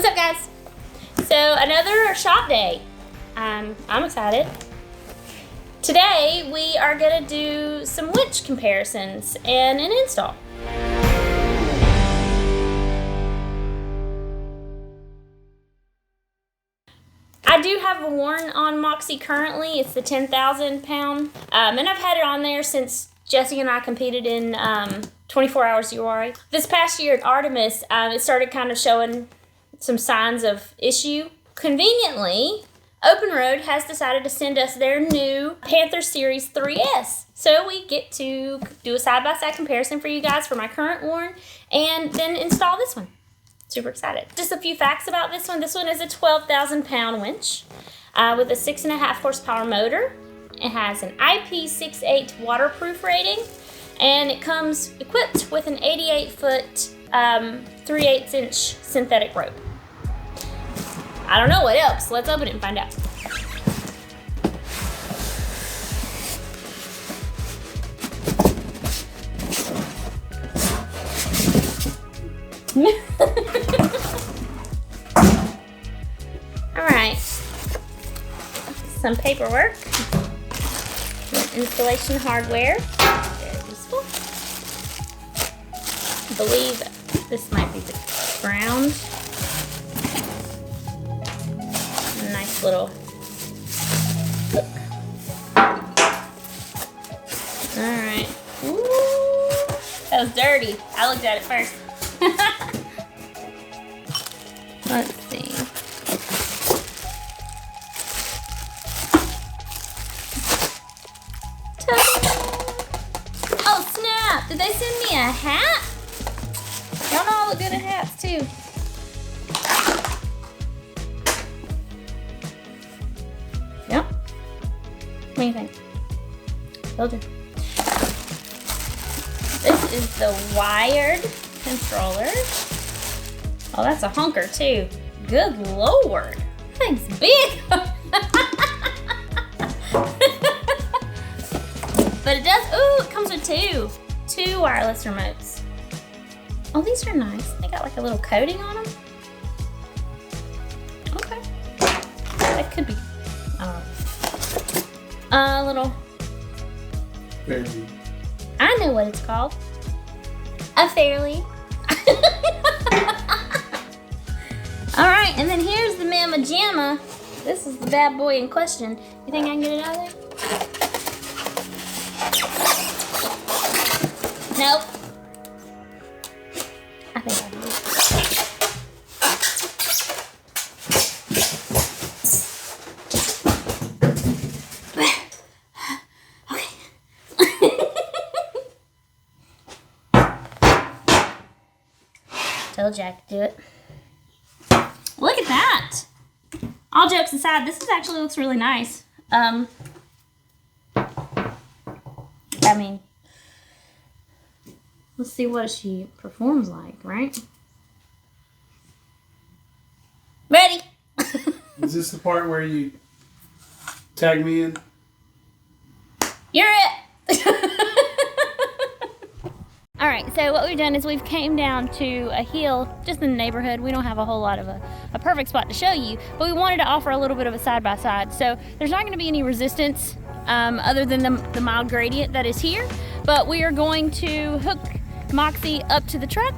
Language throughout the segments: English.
What's up, guys? So another shop day. I'm excited. Today we are gonna do some winch comparisons and an install. I do have a Warren on Moxie currently. It's the 10,000 pound. And I've had it on there since Jesse and I competed in 24 hours URI. This past year at Artemis, it started kind of showing some signs of issue. Conveniently, Openroad has decided to send us their new Panther Series 3S. So we get to do a side-by-side comparison for you guys for my current Warren and then install this one. Super excited. Just a few facts about this one. This one is a 12,000 pound winch with a 6.5 horsepower motor. It has an IP68 waterproof rating, and it comes equipped with an 88-foot 3/8 inch synthetic rope. I don't know what else. Let's open it and find out. All right, some paperwork, some installation hardware, very useful. I believe this might be the ground. A nice little hook. All right. Ooh, that was dirty. I looked at it first. Let's see. Oh snap! Did they send me a hat? Y'all know I look good at hats too. Yep. What do you think? Told you. This is the wired controller. Oh, that's a hunker too. Good Lord. That thing's big. But it does, ooh, it comes with two wireless remotes. Oh, these are nice. They got like a little coating on them. Okay. That could be, a little. Fairly. I know what it's called. A Fairly. All right, and then here's the Mamma Jamma. This is the bad boy in question. You think I can get it out of there? Nope. I think I can do it. Told you I could do it. Look at that! All jokes aside, this actually looks really nice. I mean, let's see what she performs like, right? Ready? Is this the part where you tag me in? You're it! All right, so what we've done is we've came down to a hill just in the neighborhood. We don't have a whole lot of a perfect spot to show you, but we wanted to offer a little bit of a side-by-side. So there's not gonna be any resistance other than the mild gradient that is here, but we are going to hook Moxie up to the truck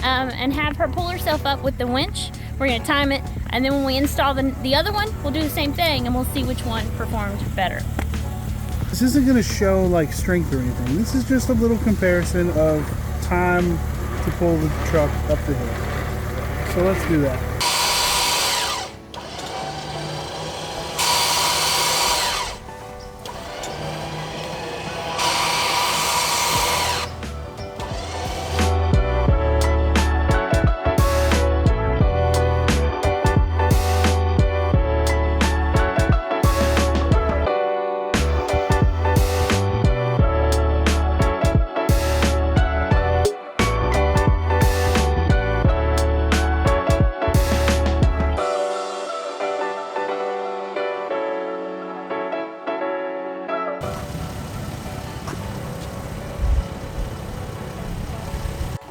and have her pull herself up with the winch. We're gonna time it, and then when we install the other one, we'll do the same thing and we'll see which one performed better. This isn't going to show like strength or anything. This is just a little comparison of time to pull the truck up the hill. So let's do that.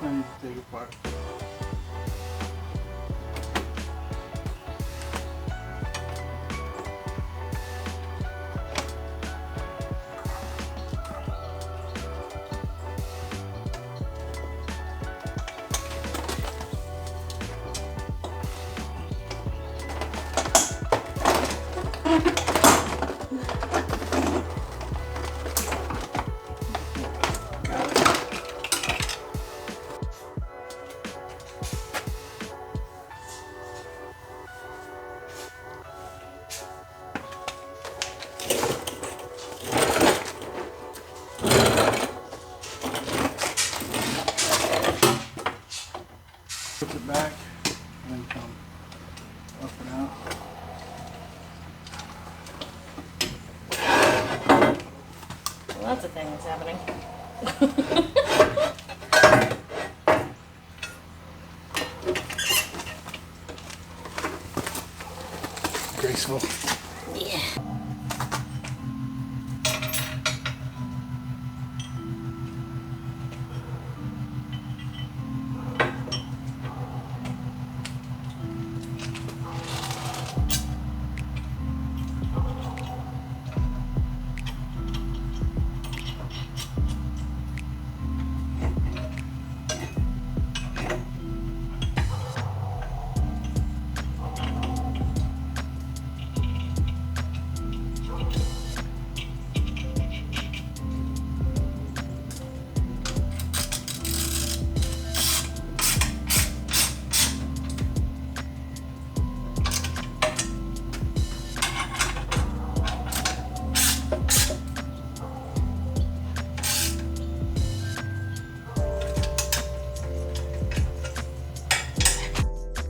I need to take it apart. coming. Graceful. Yeah.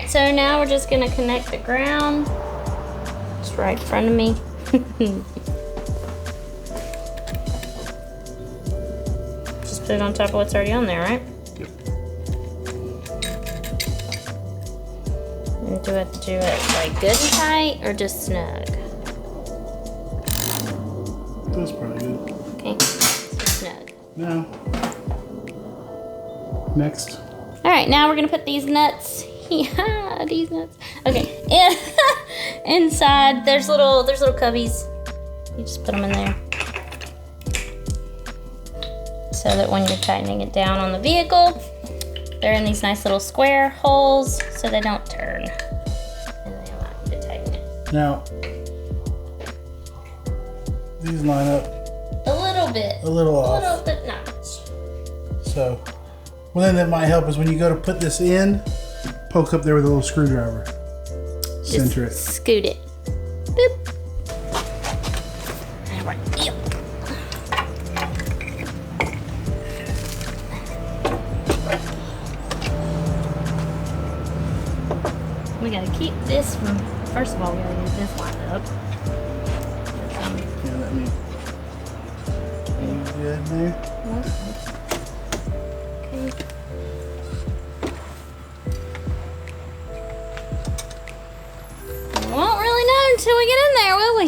So now we're just gonna connect the ground. It's right in front of me. Just put it on top of what's already on there, right? Yep. And do it like good and tight or just snug? That's probably good. Okay, so snug. Now, next. All right, now we're gonna put these nuts. Yeah, these nuts. Okay, and inside there's little cubbies. You just put them in there, so that when you're tightening it down on the vehicle, they're in these nice little square holes, so they don't turn. And they allow you to tighten it. Now, these line up A little bit. a little off. A little bit, not much. So, one thing that might help is when you go to put this in, poke up there with a little screwdriver. Center it. Scoot it. Boop. All right. Yep. We gotta keep this from. First of all, we gotta get this lined up. Yeah, that means. You good there? Okay. We won't really know until we get in there, will we?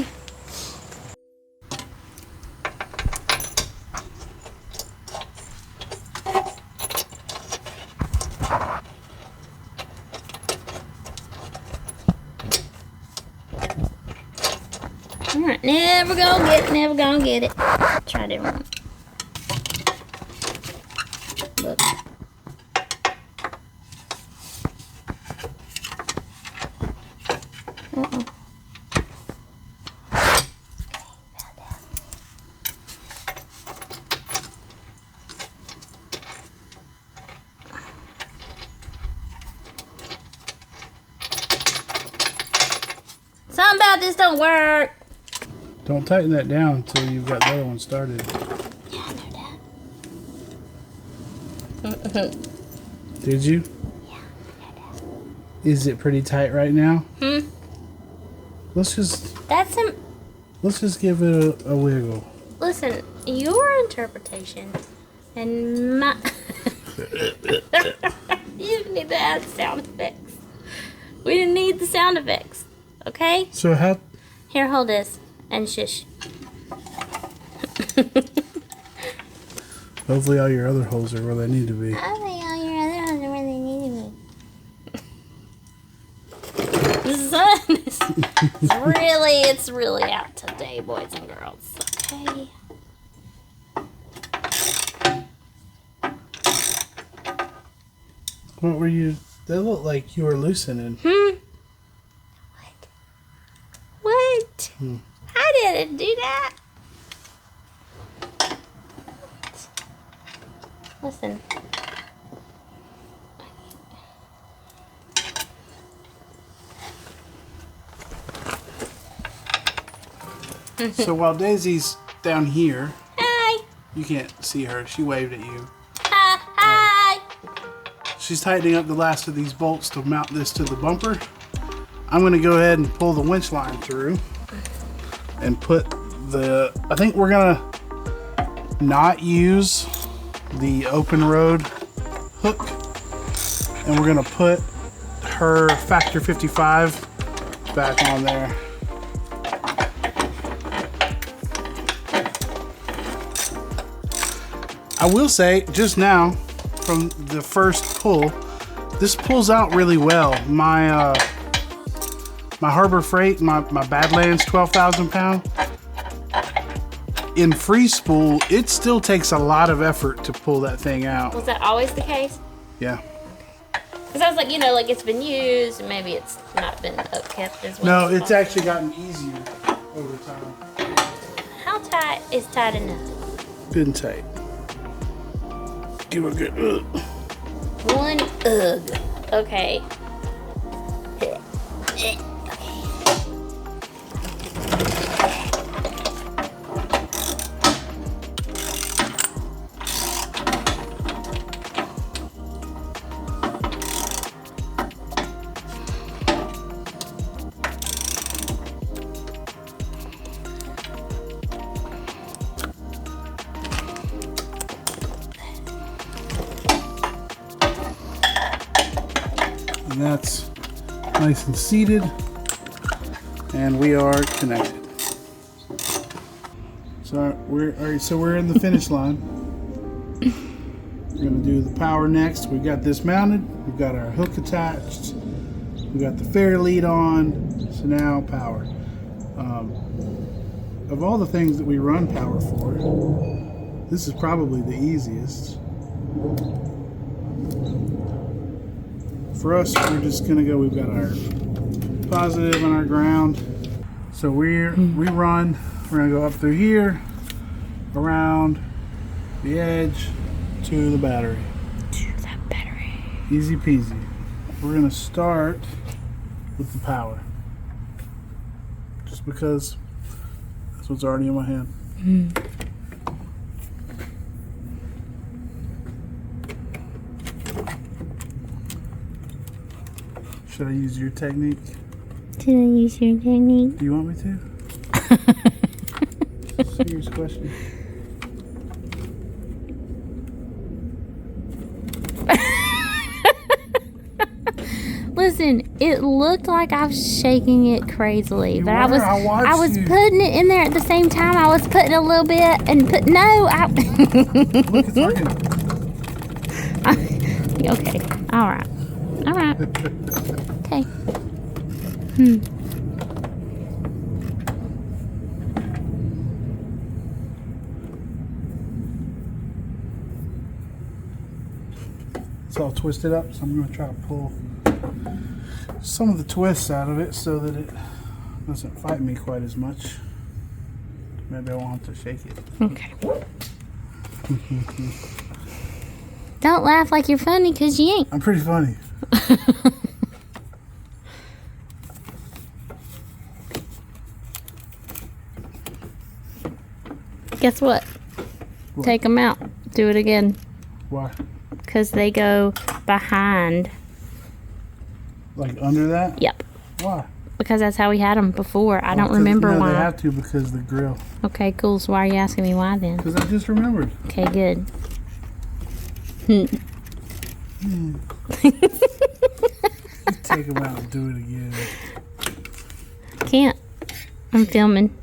Alright, never gonna get it. Try different one. Look. Uh-oh. Something about this don't work. Don't tighten that down until you've got the other one started. Yeah, I know that. Did you? Yeah, I know that. Is it pretty tight right now? Let's just give it a wiggle. Listen, your interpretation and my. You didn't need to add sound effects. We didn't need the sound effects. Okay? So how? Here, hold this and shush. Hopefully all your other holes are where they need to be. I think all your other ones are where they need to be. The sun is it's really out today, boys and girls. Okay. What were you? They look like you were loosening. What? I didn't do that. Listen. So while Daisy's down here, Hi. you can't see her. She waved at you. Hi. She's tightening up the last of these bolts to mount this to the bumper. I'm going to go ahead and pull the winch line through and put the, I think we're going to not use the Openroad hook, and we're gonna put her Factor 55 back on there. I will say, just now, from the first pull, this pulls out really well. My my Harbor Freight, my Badlands 12,000 pound, in free spool, it still takes a lot of effort to pull that thing out. Was that always the case? Yeah. Because I was like, you know, like it's been used and maybe it's not been upkept as well. No, it's actually gotten easier over time. How tight is tight enough? Good and tight. Give a good ugh. One ugh. Okay. And that's nice and seated, and we are connected. So we're in the finish line. We're gonna do the power next. We've got this mounted. We've got our hook attached. We got the fair lead on. So now power. Of all the things that we run power for, this is probably the easiest. For us, we're just gonna go, we've got our positive and our ground. So we run, we're gonna go up through here, around the edge to the battery. To the battery. Easy peasy. We're gonna start with the power. Just because that's what's already in my hand. Should I use your technique? Should I use your technique? Do you want me to? Serious question. Listen, it looked like I was shaking it crazily, You but were, I was you. putting it in there at the same time. I was putting a little bit and Look, it's working. Okay. All right. Okay. It's all twisted up, so I'm going to try to pull some of the twists out of it so that it doesn't fight me quite as much. Maybe I won't have to shake it. Okay. Don't laugh like you're funny, because you ain't. I'm pretty funny. Guess what? Take them out. Do it again. Why? Because they go behind. Like under that? Yep. Why? Because that's how we had them before. I don't remember no, why. They have to because of the grill. Okay, cool. So why are you asking me why then? Because I just remembered. Okay, good. Take them out and do it again. Can't. I'm filming.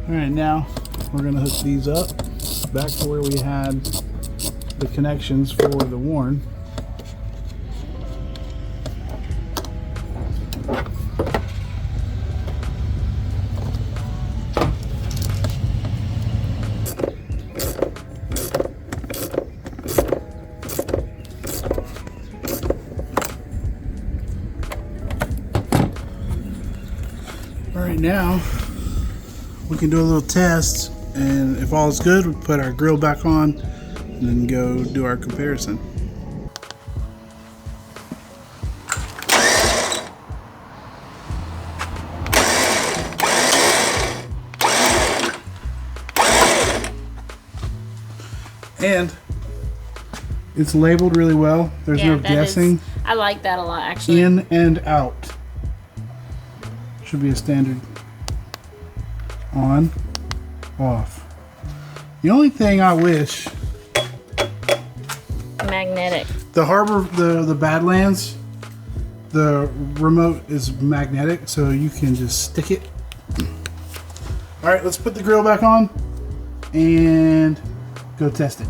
Alright, now we're going to hook these up back to where we had the connections for the Warren. Alright, now we can do a little test, and if all is good, we put our grill back on and then go do our comparison. And it's labeled really well. There's no guessing. I like that a lot, actually. In and out. Should be a standard on, off. The only thing I wish, Magnetic. the Harbor, the Badlands, the remote is magnetic, so you can just stick it. All right, let's put the grill back on and go test it.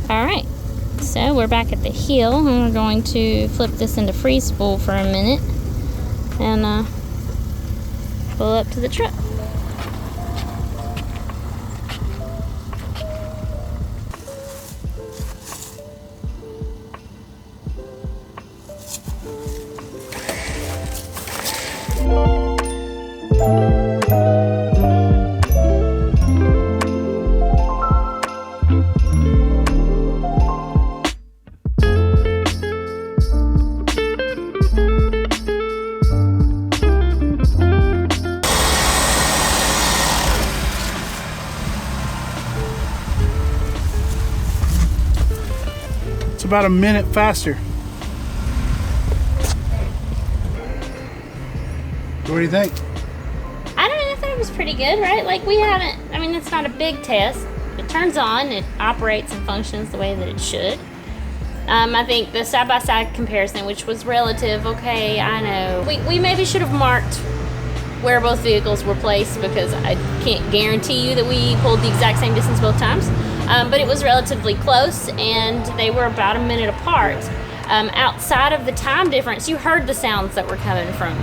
Alright, so we're back at the heel, and we're going to flip this into free spool for a minute and pull up to the truck. About a minute faster. What do you think? I don't know, I thought it was pretty good, right? Like, we haven't, I mean, it's not a big test. It turns on, it operates and functions the way that it should. I think the side-by-side comparison, which was relative, okay, I know. We maybe should have marked where both vehicles were placed, because I can't guarantee you that we pulled the exact same distance both times. But it was relatively close, and they were about a minute apart. Outside of the time difference, you heard the sounds that were coming from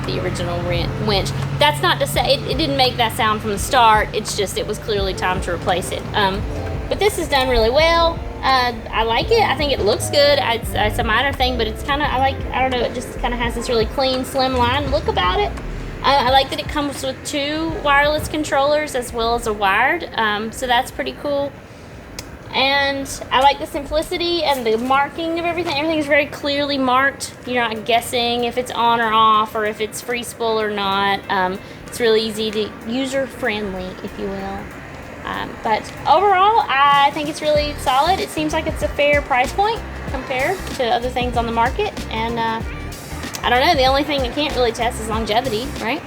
the original winch. That's not to say it didn't make that sound from the start. It's just it was clearly time to replace it. But this is done really well. I like it. I think it looks good. It's a minor thing, but it's kind of, I don't know, it just kind of has this really clean, slim line look about it. I like that it comes with 2 wireless controllers as well as a wired, so that's pretty cool. And I like the simplicity and the marking of everything. Everything is very clearly marked. You're not guessing if it's on or off, or if it's free spool or not. It's really easy to user-friendly, if you will. But overall, I think it's really solid. It seems like it's a fair price point compared to other things on the market, and I don't know, the only thing it can't really test is longevity, right?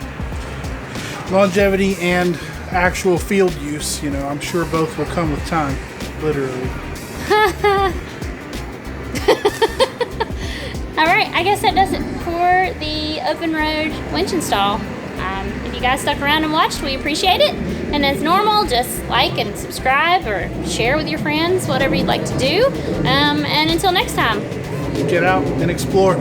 Longevity and actual field use, you know, I'm sure both will come with time, literally. Alright, I guess that does it for the Openroad winch install. If you guys stuck around and watched, we appreciate it. And as normal, just like and subscribe or share with your friends, whatever you'd like to do. And until next time. Get out and explore.